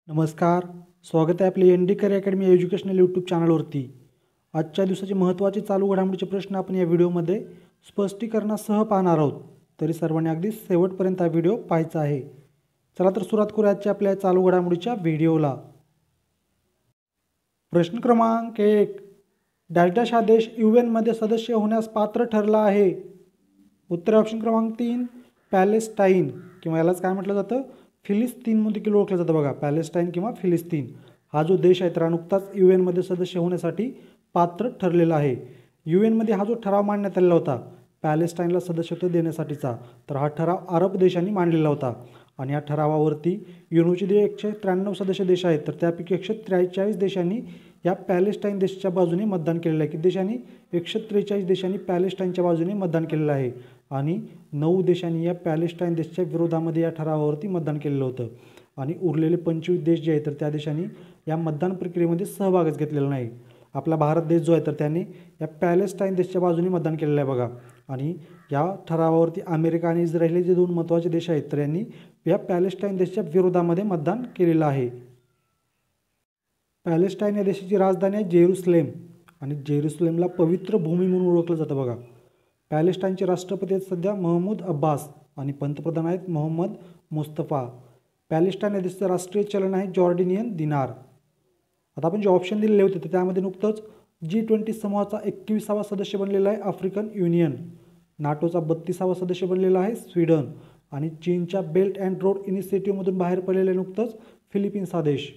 नमस्कार. स्वागत आहे आपले N D career academy educational YouTube चॅनलवरती. आजच्या दिवसाचे महत्त्वाचे चालू घडामोडीचे प्रश्न आपण या व्हिडिओमध्ये स्पष्टीकरणासह पाहणार आहोत. तरी सर्वांनी अगदी शेवटपर्यंत हा व्हिडिओ पाहायचा आहे. चला तर सुरुवात करूया आजच्या आपल्या चालू घडामोडीच्या व्हिडिओला. प्रश्न क्रमांक 1. डॅश डॅश हा देश UN मध्ये सदस्य होण्यास पात्र ठरला आहे. उत्तर ऑप्शन क्रमांक 3 पॅलेस्टाईन, किंवा यालाच काय म्हटलं जातं, फिलिस्तीन मध्ये देखील ओळखलं जातं बघा. पॅलेस्टाईन किंवा फिलिस्तीन हा जो देश आहे तर नुकताच UN सदस्य होण्यासाठी पात्र ठरलेला आहे. UN हा जो ठराव मांडण्यात आलेला होता पॅलेस्टाईनला सदस्यत्व देण्यासाठीचा, तर हा ठराव अरब देशांनी मांडलेला होता. आणि या ठरावावरती युनोचे जे 193 सदस्य देश आहेत तर त्यापैकी 143 देशांनी या पॅलेस्टाईन देशाच्या बाजूने मतदान केलेलं आहे. किती देशांनी? 143 देशांनी पॅलेस्टाईनच्या बाजूने मतदान केलेलं आहे. आणि 9 देशांनी या पॅलेस्टाईन देशाच्या विरोधामध्ये या ठरावावरती मतदान केलेलं होतं. आणि उरलेले 25 देश जे आहेत तर त्या देशांनी या मतदान प्रक्रियेमध्ये सहभागच घेतलेला नाही. आपला भारत देश जो आहे तर त्यांनी या पॅलेस्टाईन देशाच्या बाजूने मतदान केलेलं आहे बघा. आणि या ठरावावरती अमेरिका आणि इस्रायल हे जे दोन महत्त्वाचे देश आहेत तर यांनी या पॅलेस्टाईन देशाच्या विरोधामध्ये मतदान केलेलं आहे. पॅलेस्टाईन या देशाची राजधानी आहे जेरुसलेम, आणि जेरुसलेमला पवित्र भूमी म्हणून ओळखलं जातं बघा. पॅलेस्टाईनचे राष्ट्रपती आहेत सध्या महमूद अब्बास, आणि पंतप्रधान आहेत मोहम्मद मुस्तफा. पॅलेस्टाईन या देशाचं राष्ट्रीय चलन आहे जॉर्डिनियन दिनार. आता आपण जे ऑप्शन दिलेले होते तर त्यामध्ये नुकतंच G20 समूहाचा 21वा सदस्य बनलेला आहे आफ्रिकन युनियन, नाटोचा 32वा सदस्य बनलेला आहे स्वीडन, आणि चीनच्या बेल्ट अँड रोड इनिशिएटिव्हमधून बाहेर पडलेले नुकतंच फिलिपिन्स हा देश.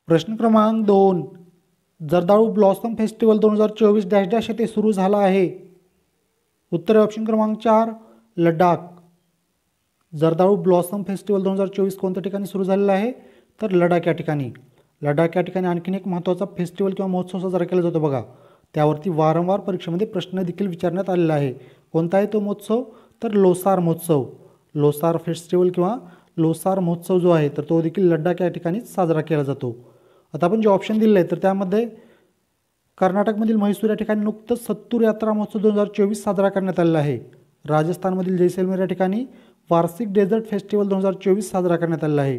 प्रश्न क्रमांक 2. जर्दाळू ब्लॉसम फेस्टिवल 2024 डॅश डॅश येथे सुरू झाला आहे. उत्तर ऑप्शन क्रमांक 4 लडाख. जर्दाळू ब्लॉसम फेस्टिवल 2024 कोणत्या ठिकाणी सुरू झालेला आहे तर लडाख या ठिकाणी. लडाख या ठिकाणी आणखीन एक महत्त्वाचा फेस्टिवल किंवा महोत्सव साजरा केला जातो बघा. त्यावरती वारंवार परीक्षेमध्ये प्रश्न देखील विचारण्यात आलेला आहे. कोणता आहे तो महोत्सव तर लोसार महोत्सव. लोसार फेस्टिवल किंवा लोसार महोत्सव जो आहे तर तो देखील लडाख या ठिकाणी साजरा केला जातो. आता आपण जे ऑप्शन दिले आहे तर त्यामध्ये कर्नाटकमधील म्हैसूर या ठिकाणी नुकतंच सत्तूर यात्रा महोत्सव 2024 साजरा करण्यात आलेला आहे. राजस्थानमधील जैसलमेर या ठिकाणी वार्षिक डेझर्ट फेस्टिवल 2024 साजरा करण्यात आलेला आहे.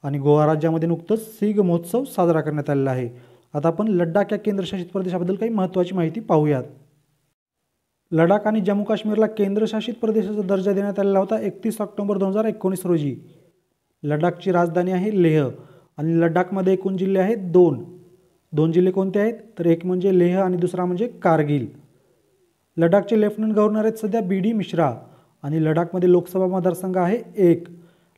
आणि गोवा राज्यामध्ये नुकतंच सिग महोत्सव साजरा करण्यात आलेला आहे. आता आपण लडाख या केंद्रशासित प्रदेशाबद्दल काही महत्त्वाची माहिती पाहूयात. लडाख आणि जम्मू काश्मीरला केंद्रशासित प्रदेशाचा दर्जा देण्यात आलेला होता 31 ऑक्टोबर 2019 रोजी. लडाखची राजधानी आहे लेह, आणि लडाखमध्ये एकूण जिल्हे आहेत 2 जिल्हे कोणते आहेत तर एक म्हणजे लेह आणि दुसरा म्हणजे कारगिल. लडाखचे लेफ्टनंट गव्हर्नर आहेत सध्या BD मिश्रा, आणि लडाखमध्ये लोकसभा मतदारसंघ आहे 1.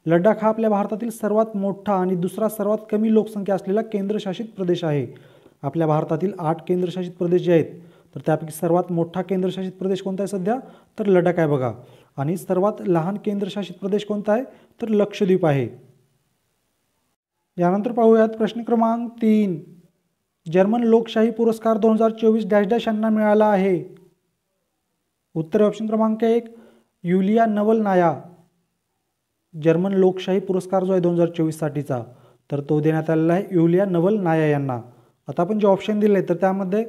लडाख हा आपल्या भारतातील सर्वात मोठा आणि दुसरा सर्वात कमी लोकसंख्या असलेला केंद्रशासित प्रदेश आहे. आपल्या भारतातील 8 केंद्रशासित प्रदेश जे आहेत तर त्यापैकी सर्वात मोठा केंद्रशासित प्रदेश कोणता आहे सध्या तर लडाख आहे बघा. आणि सर्वात लहान केंद्रशासित प्रदेश कोणता आहे तर लक्षद्वीप आहे. यानंतर पाहूयात प्रश्न क्रमांक 3. जर्मन लोकशाही पुरस्कार 2024 डॅश डॅश यांना मिळाला आहे. उत्तर ऑप्शन क्रमांक 1 युलिया नवलनाया. जर्मन लोकशाही पुरस्कार जो आहे 2024 साठीचा तर तो देण्यात आलेला आहे युलिया नवलनाया यांना. आता आपण जे ऑप्शन दिले तर त्यामध्ये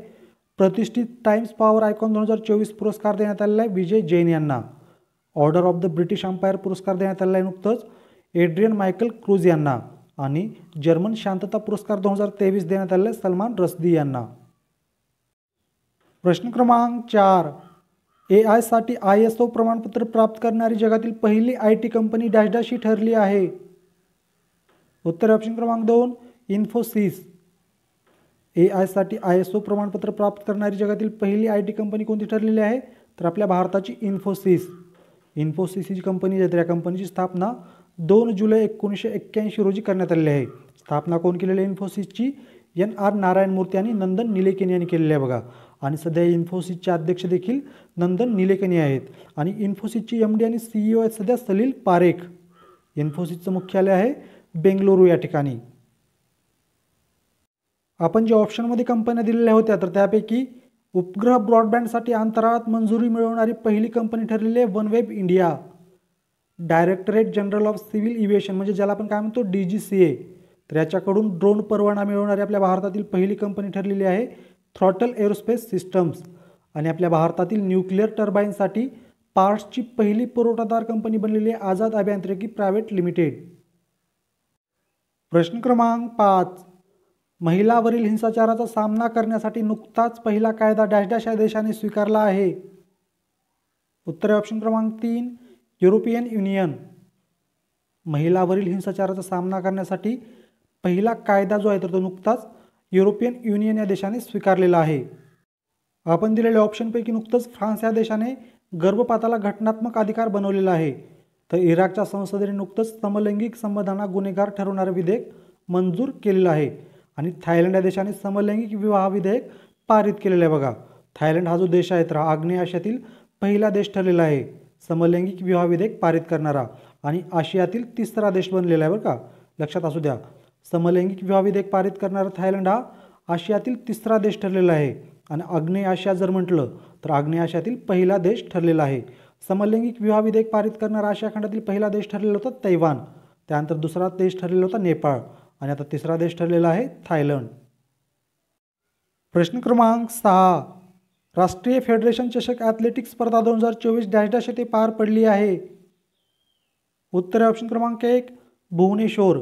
प्रतिष्ठित टाइम्स पॉवर आयकॉन 2024 पुरस्कार देण्यात आलेला आहे विजय जैन यांना. Order of the British Empire पुरस्कार देण्यात आलेला आहे नुकतंच एड्रियन मायकल क्रूज यांना. आणि जर्मन शांतता पुरस्कार 2023 देण्यात आलेला आहे सलमान रश्दी यांना. प्रश्न क्रमांक 4. AI साठी ISO प्रमाणपत्र प्राप्त करणारी जगातील पहिली IT कंपनी डॅश डॅश ही ठरली आहे. उत्तर ऑप्शन क्रमांक 2 इन्फोसिस. AI साठी ISO प्रमाणपत्र प्राप्त करणारी जगातील पहिली IT कंपनी कोणती ठरलेली आहे तर आपल्या भारताची इन्फोसिस. इन्फोसिस ही कंपनी आहे तर या कंपनीची स्थापना 2 जुलै 1981 रोजी करण्यात आलेली आहे. स्थापना कोण केलेली आहे इन्फोसिसची? NR नारायण मूर्ती आणि नंदन निलेकनी यांनी केलेली आहे बघा. आणि सध्या इन्फोसिसचे अध्यक्ष देखील नंदन निलेकनी आहेत. आणि इन्फोसिसची MD आणि CEO आहेत सध्या सलील पारेख. इन्फोसिसचं मुख्यालय आहे बेंगलुरू या ठिकाणी. आपण जे ऑप्शनमध्ये कंपन्या दिलेल्या होत्या तर त्यापैकी उपग्रह ब्रॉडबँडसाठी अंतराळात मंजुरी मिळवणारी पहिली कंपनी ठरलेली आहे OneWeb India. Directorate General of Civil Aviation म्हणजे ज्याला आपण काय म्हणतो DGCA, तर याच्याकडून ड्रोन परवाना मिळवणारी आपल्या भारतातील पहिली कंपनी ठरलेली आहे थ्रॉटल एरोस्पेस सिस्टम्स. आणि आपल्या भारतातील न्यूक्लिअर टर्बाईनसाठी पार्ट्सची पहिली पुरवठादार कंपनी बनलेली आहे आझाद अभियांत्रिकी प्रायव्हेट लिमिटेड. प्रश्न क्रमांक 5. महिलावरील हिंसाचाराचा सामना करण्यासाठी नुकताच पहिला कायदा डॅश डॅश या देशाने स्वीकारला आहे. उत्तर आहे ऑप्शन क्रमांक 3 युरोपियन युनियन. महिलावरील हिंसाचाराचा सामना करण्यासाठी पहिला कायदा जो आहे तर तो नुकताच युरोपियन युनियन या देशाने स्वीकारलेला आहे. आपण दिलेल्या ऑप्शनपैकी नुकतंच फ्रान्स या देशाने गर्भपाताला घटनात्मक अधिकार बनवलेला आहे. तर इराकच्या संसदेने नुकतंच समलैंगिक संबंधांना गुन्हेगार ठरवणारे विधेयक मंजूर केलेलं आहे. आणि थायलंड या देशाने समलैंगिक विवाह विधेयक पारित केलेलं आहे. बघा, थायलंड हा जो देश आहे तर आग्नेय आशियातील पहिला देश ठरलेला आहे समलैंगिक विवाह विधेयक पारित करणारा आणि आशियातील तिसरा देश बनलेला आहे. बरं का, लक्षात असू द्या, समलैंगिक विवाह विधेयक पारित करणारा थायलंड हा आशियातील तिसरा देश ठरलेला आहे. आणि आग्नेय आशिया जर म्हटलं तर आग्नेय आशियातील पहिला देश ठरलेला आहे. समलैंगिक विवाह विधेयक पारित करणारा आशिया खंडातील पहिला देश ठरलेला होता तैवान. त्यानंतर दुसरा देश ठरलेला होता नेपाळ आणि आता तिसरा देश ठरलेला आहे थायलंड. प्रश्न क्रमांक 6. राष्ट्रीय फेडरेशन चषक ॲथलेटिक्स स्पर्धा 2024 डॅश डॅश येथे पार पडली आहे. उत्तर आहे ऑप्शन क्रमांक 1 भुवनेश्वर.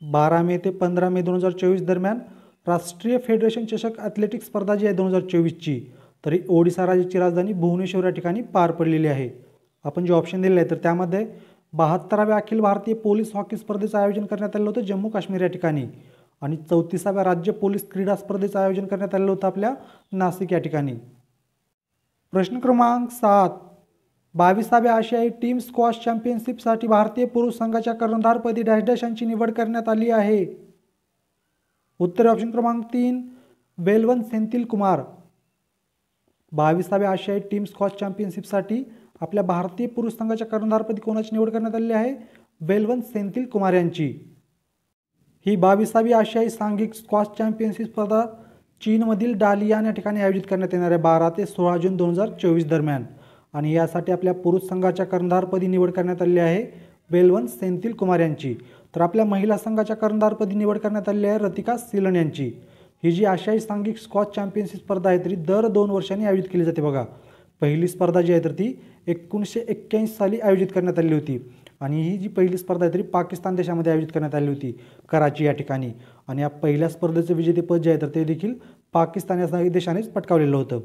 12 मे ते 15 मे 2024 दरम्यान राष्ट्रीय फेडरेशन चषक ॲथलेटिक्स स्पर्धा जी आहे 2024ची तरी ओडिसा राज्याची राजधानी भुवनेश्वर या ठिकाणी पार पडलेली आहे. आपण जे ऑप्शन दिले आहे तर त्यामध्ये 72व्या अखिल भारतीय पोलीस हॉकी स्पर्धेचं आयोजन करण्यात आलं होतं जम्मू काश्मीर या ठिकाणी आणि 34व्या राज्य पोलीस क्रीडा स्पर्धेचं आयोजन करण्यात आलं होतं आपल्या नाशिक या ठिकाणी. प्रश्न क्रमांक 7. 22व्या आशियाई टीम स्क्वॉश चॅम्पियनशिपसाठी भारतीय पुरुष संघाच्या कर्णधारपदी डॅश डॅश यांची निवड करण्यात आली आहे. उत्तर ऑप्शन क्रमांक 3 वेलवन सेंथिल कुमार. 22व्या आशियाई टीम स्क्वॉश चॅम्पियनशिपसाठी आपल्या भारतीय पुरुष संघाच्या कर्णधारपदी कोणाची निवड करण्यात आली आहे? वेलवन सेंथिल कुमार यांची. ही 22वी आशियाई सांघिक स्क्वॉश चॅम्पियनशिप स्पर्धा चीनमधील डालियान या ठिकाणी आयोजित करण्यात येणार आहे 12 ते 16 जून 2024 दरम्यान आणि यासाठी आपल्या पुरुष संघाच्या कर्णधारपदी निवड करण्यात आली आहे वेलवन सेंथिल कुमार यांची. तर आपल्या महिला संघाच्या कर्णधारपदी निवड करण्यात आली आहे रतिका सिलन यांची. ही जी आशियाई सांघिक स्क्वॉश चॅम्पियनशिप स्पर्धा आहे तरी दर 2 वर्षांनी आयोजित केली जाते. बघा, पहिली स्पर्धा जी आहे तर ती 1981 साली आयोजित करण्यात आली होती आणि ही जी पहिली स्पर्धा आहे तरी पाकिस्तान देशामध्ये आयोजित करण्यात आली होती कराची या ठिकाणी आणि या पहिल्या स्पर्धेचे विजेतेपद जे आहे तर ते देखील पाकिस्तान या देशानेच पटकावलेलं होतं.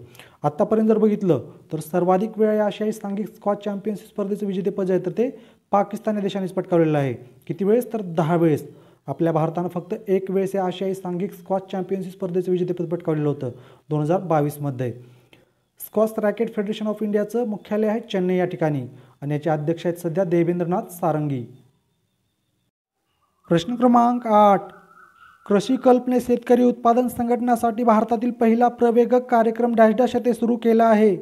आत्तापर्यंत जर बघितलं तर सर्वाधिक वेळा या आशियाई सांघिक स्क्वॉश चॅम्पियनशिप स्पर्धेचे विजेतेपद जे आहे तर ते पाकिस्तान या देशानेच पटकावलेलं आहे. किती वेळेस तर 10 वेळेस. आपल्या भारतानं फक्त 1 वेळेस या आशियाई सांघिक स्क्वॉश चॅम्पियनशिप स्पर्धेचे विजेतेपद पटकावलेलं होतं 2022मध्ये. स्क्वॉश रॅकेट फेडरेशन ऑफ इंडियाचं मुख्यालय आहे चेन्नई या ठिकाणी आणि याचे अध्यक्ष आहेत सध्या देवेंद्रनाथ सारंगी. प्रश्न क्रमांक 8. कृषी कल्पने शेतकरी उत्पादन संघटनासाठी भारतातील पहिला प्रवेगक कार्यक्रम डॅश डॅश येथे सुरू केला आहे.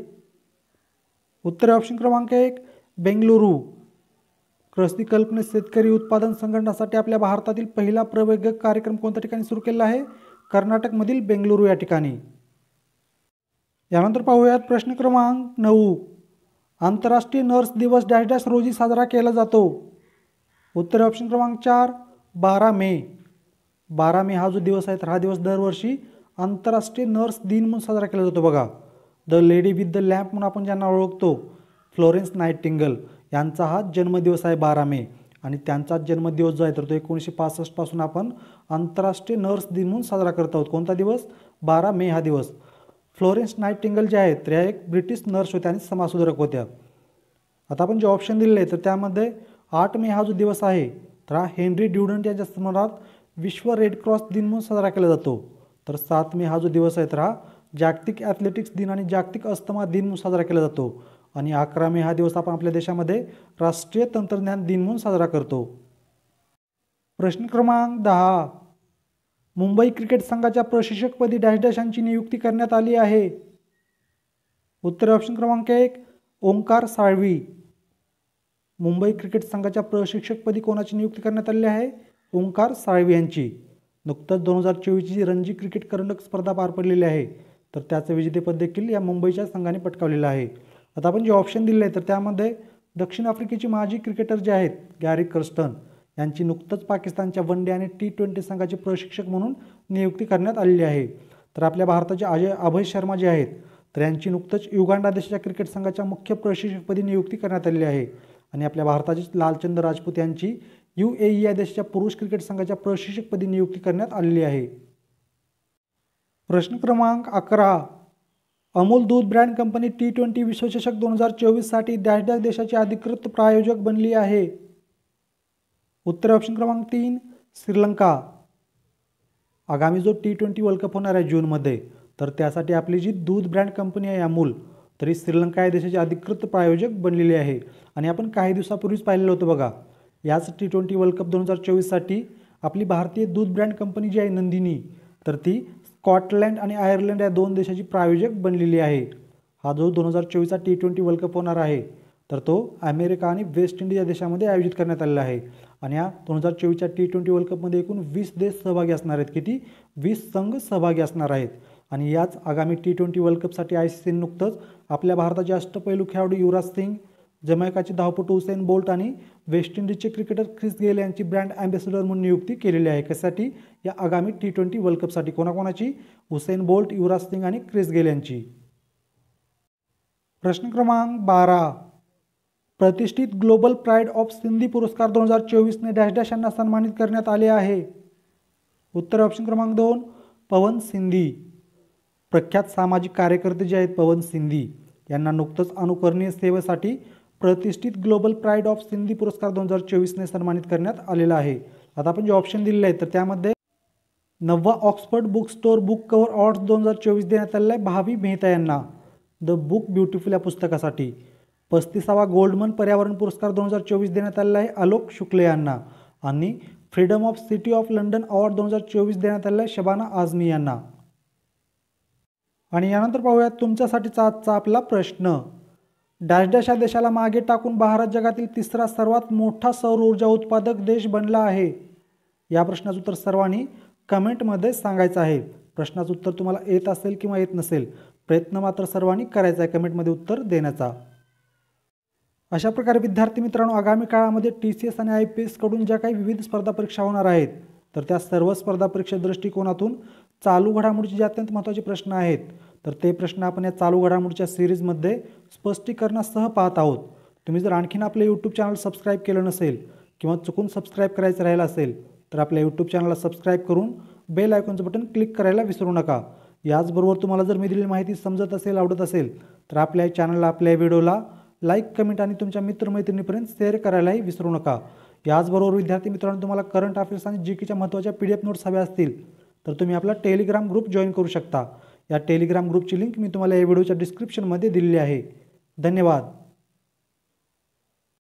उत्तर ऑप्शन क्रमांक 1 बेंगलुरू. कृषी कल्पने शेतकरी उत्पादन संघटनासाठी आपल्या भारतातील पहिला प्रवेगक कार्यक्रम कोणत्या ठिकाणी सुरू केला आहे? कर्नाटकमधील बेंगलुरू या ठिकाणी. यानंतर पाहूयात प्रश्न क्रमांक 9. आंतरराष्ट्रीय नर्स दिवस डॅश डॅश रोजी साजरा केला जातो. उत्तर ऑप्शन क्रमांक 4 12 मे. 12 मे हा जो दिवस आहे तर हा दिवस दरवर्षी आंतरराष्ट्रीय नर्स दिन म्हणून साजरा केला जातो. बघा, the lady with the lamp म्हणून आपण ज्यांना ओळखतो फ्लोरेन्स नाइटिंगेल यांचा हा जन्मदिवस आहे 12 मे आणि त्यांचा जन्मदिवस जो आहे तर तो 1965 पासून आपण आंतरराष्ट्रीय नर्स दिन म्हणून साजरा करत आहोत. कोणता दिवस? 12 मे हा दिवस. फ्लोरेन्स नाइटिंगेल जे आहेत तर ह्या एक ब्रिटिश नर्स होत्या आणि समाजसुधारक होत्या. आता आपण जे ऑप्शन दिलेले आहे तर त्यामध्ये 8 मे हा जो दिवस आहे तर हा हेनरी ड्युडंट यांच्या स्मरणार्थ विश्व रेड क्रॉस दिन म्हणून साजरा केला जातो. तर 7 मे हा जो दिवस आहे तर हा जागतिक ॲथलेटिक्स दिन आणि जागतिक अस्थमा दिन म्हणून साजरा केला जातो आणि 11 मे हा दिवस आपण आपल्या देशामध्ये राष्ट्रीय तंत्रज्ञान दिन म्हणून साजरा करतो. प्रश्न क्रमांक 10. मुंबई क्रिकेट संघाच्या प्रशिक्षकपदी डॅश डॅश यांची नियुक्ती करण्यात आली आहे. उत्तर ऑप्शन क्रमांक 1 ओंकार साळवी. मुंबई क्रिकेट संघाच्या प्रशिक्षकपदी कोणाची नियुक्ती करण्यात आली आहे? ओंकार साळवी यांची. नुकतंच 2024ची रणजी क्रिकेट करंडक स्पर्धा पार पडलेली आहे तर त्याचं विजेतेपद देखील या मुंबईच्या संघाने पटकावलेलं आहे. आता आपण जे ऑप्शन दिले आहे तर त्यामध्ये दक्षिण आफ्रिकेची माजी क्रिकेटर जे आहेत गॅरी कर्स्टन यांची नुकतंच पाकिस्तानच्या वन डे आणि T20 संघाचे प्रशिक्षक म्हणून नियुक्ती करण्यात आलेली आहे. तर आपल्या भारताचे अभय शर्मा जे आहेत तर यांची नुकतंच युगांडा देशाच्या क्रिकेट संघाच्या मुख्य प्रशिक्षकपदी नियुक्ती करण्यात आलेली आहे आणि आपल्या भारताचे लालचंद राजपूत यांची UAE या देशाच्या पुरुष क्रिकेट संघाच्या प्रशिक्षकपदी नियुक्ती करण्यात आलेली आहे। प्रश्न क्रमांक 11, अमूल दूध ब्रँड कंपनी T20 विश्वचषक 2024 साठी डॅश डॅश देशाची अधिकृत प्रायोजक बनली आहे। उत्तर ऑप्शन क्रमांक 3 श्रीलंका। आगामी जो T20 वर्ल्ड कप होणार आहे जूनमध्ये, तर त्यासाठी आपली जी दूध ब्रँड कंपनी आहे अमूल, तरी श्रीलंका या देशाची अधिकृत प्रायोजक बनलेली आहे। आणि आपण काही दिवसापूर्वीच पाहिलेलं होतं बघा, याच T20 वर्ल्ड कप 2024 साठी आपली भारतीय दूध ब्रँड कंपनी जी आहे नंदिनी, तर ती स्कॉटलँड आणि आयर्लंड या 2 देशाची प्रायोजक बनलेली आहे। हा जो 2024चा T20 वर्ल्ड कप होणार आहे, तर तो अमेरिका आणि वेस्ट इंडिज या देशामध्ये आयोजित करण्यात आलेला आहे। आणि या 2024च्या T20 वर्ल्ड कपमध्ये एकूण 20 देश सहभागी असणार आहेत। किती? 20 संघ सहभागी असणार आहेत। आणि याच आगामी T20 वर्ल्ड कपसाठी ICC नुकतंच आपल्या भारताचे अष्टपैलू खेळाडू युवराज सिंग, जमैकाचे धावपटू हुसेन बोल्ट आणि वेस्ट इंडिजचे क्रिकेटर ख्रिस गेल यांची ब्रँड अँबॅसेडर म्हणून नियुक्ती केलेली आहे। कशासाठी? या आगामी T20 world कपसाठी। कोणाकोणाची? Usain Bolt, Yuvraj Singh आणि ख्रिस गेल यांची। प्रश्न क्रमांक 12, प्रतिष्ठित ग्लोबल प्राइड ऑफ सिंधी पुरस्कार 2024 ने डॅश डॅश यांना सन्मानित करण्यात आले आहे। उत्तर ऑप्शन क्रमांक 2 पवन सिंधी। प्रख्यात सामाजिक कार्यकर्ते जे आहेत पवन सिंधी, यांना नुकतंच अनुकरणीय सेवेसाठी प्रतिष्ठित ग्लोबल प्राइड ऑफ सिंधी पुरस्कार 2024 ने सन्मानित करण्यात आलेला आहे। आता आपण जे ऑप्शन दिलेले आहेत, तर त्यामध्ये 9वा Oxford Bookstore Book Cover Awards 2024 देण्यात आलेला आहे भावी मेहता यांना द बुक ब्युटिफुल या पुस्तकासाठी। 35वा गोल्डमन पर्यावरण पुरस्कार 2024 देण्यात आलेला आहे आलोक शुक्ल यांना। आणि freedom of city of London award 2024 देण्यात आलेला आहे शबाना आझमी यांना। आणि यानंतर पाहूयात तुमच्यासाठीचा आजचा आपला प्रश्न, डॅश डॅश या देशाला मागे टाकून भारत जगातील तिसरा सर्वात मोठा सौर ऊर्जा उत्पादक देश बनला आहे। या प्रश्नाचं उत्तर सर्वांनी कमेंटमध्ये सांगायचं आहे। प्रश्नाचं उत्तर तुम्हाला येत असेल किंवा येत नसेल, प्रयत्न मात्र सर्वांनी करायचा आहे कमेंटमध्ये उत्तर देण्याचा। अशा प्रकारे विद्यार्थी मित्रांनो, आगामी काळामध्ये TCS आणि IPS कडून ज्या काही विविध स्पर्धा परीक्षा होणार आहेत, तर त्या सर्व स्पर्धा परीक्षा दृष्टिकोनातून चालू घडामोडीचे जे अत्यंत महत्त्वाचे प्रश्न आहेत, तर ते प्रश्न आपण या चालू घडामोडीच्या सिरीजमध्ये स्पष्टीकरणासह पाहत आहोत। तुम्ही जर आणखीन आपले YouTube चॅनल सबस्क्राईब केलं नसेल किंवा चुकून सबस्क्राईब करायचं राहिलं असेल, तर आपल्या YouTube चॅनलला सबस्क्राईब करून बेल आयकॉनचं बटन क्लिक करायला विसरू नका। याचबरोबर तुम्हाला जर मी दिलेली माहिती समजत असेल, आवडत असेल, तर आपल्या चॅनलला, आपल्या व्हिडिओला लाईक, कमेंट आणि तुमच्या मित्रमैत्रिणींपर्यंत शेअर करायलाही विसरू नका। याचबरोबर विद्यार्थी मित्रांनो, तुम्हाला करंट अफेअर्स आणि GKच्या महत्त्वाच्या PDF नोट्स हव्या असतील, तर तुम्ही आपला टेलिग्राम ग्रुप जॉईन करू शकता। या टेलिग्राम ग्रुपची लिंक मी तुम्हाला या व्हिडिओच्या डिस्क्रिप्शनमध्ये दिलेली आहे। धन्यवाद।